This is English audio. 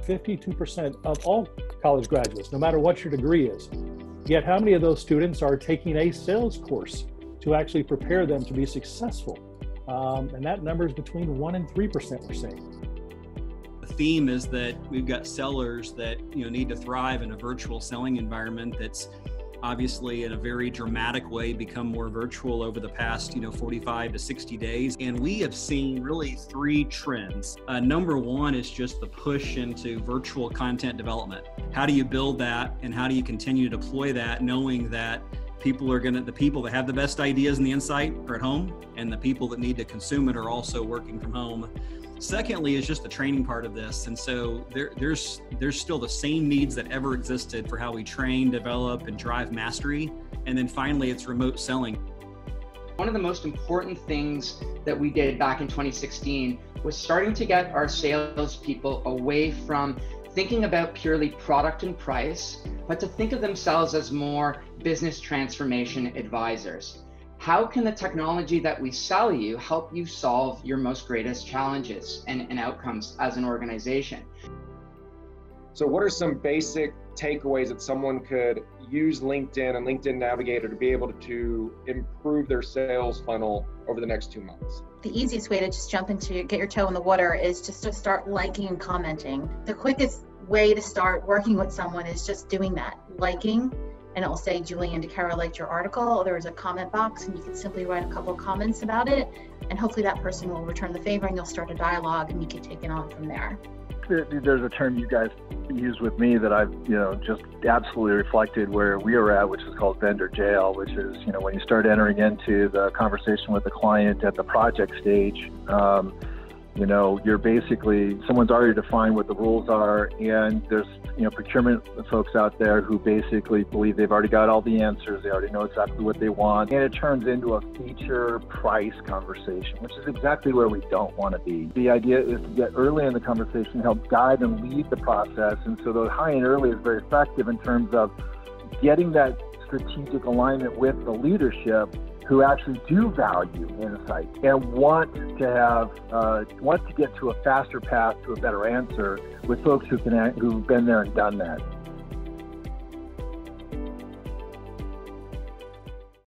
52% of all college graduates, no matter what your degree is. Yet how many of those students are taking a sales course to actually prepare them to be successful? And that number is between 1% and 3%, we're seeing. The theme is that we've got sellers that need to thrive in a virtual selling environment that's obviously in a very dramatic way become more virtual over the past 45 to 60 days. And we have seen really three trends. Number one is just the push into virtual content development. How do you build that, and how do you continue to deploy that, knowing that the people that have the best ideas and the insight are at home, and the people that need to consume it are also working from home. Secondly is just the training part of this. And so there's still the same needs that ever existed for how we train, develop, and drive mastery. And then finally, it's remote selling. One of the most important things that we did back in 2016 was starting to get our salespeople away from thinking about purely product and price, but to think of themselves as more business transformation advisors. How can the technology that we sell you help you solve your most greatest challenges and outcomes as an organization? So what are some basic takeaways that someone could use LinkedIn and LinkedIn Navigator to be able to improve their sales funnel over the next 2 months? The easiest way to just get your toe in the water is just to start liking and commenting. The quickest way to start working with someone is just doing that, liking. And it'll say, Julian DeCaro liked your article. There's a comment box, and you can simply write a couple of comments about it. And hopefully that person will return the favor, and you'll start a dialogue, and you can take it on from there. There's a term you guys use with me that I've, just absolutely reflected where we are at, which is called vendor jail, which is, when you start entering into the conversation with the client at the project stage, you're basically, someone's already defined what the rules are, and there's, procurement folks out there who basically believe they've already got all the answers, they already know exactly what they want, and it turns into a feature price conversation, which is exactly where we don't want to be. The idea is to get early in the conversation, help guide and lead the process, and so the high and early is very effective in terms of getting that strategic alignment with the leadership who actually do value insight and want to get to a faster path to a better answer with folks who've been there and done that.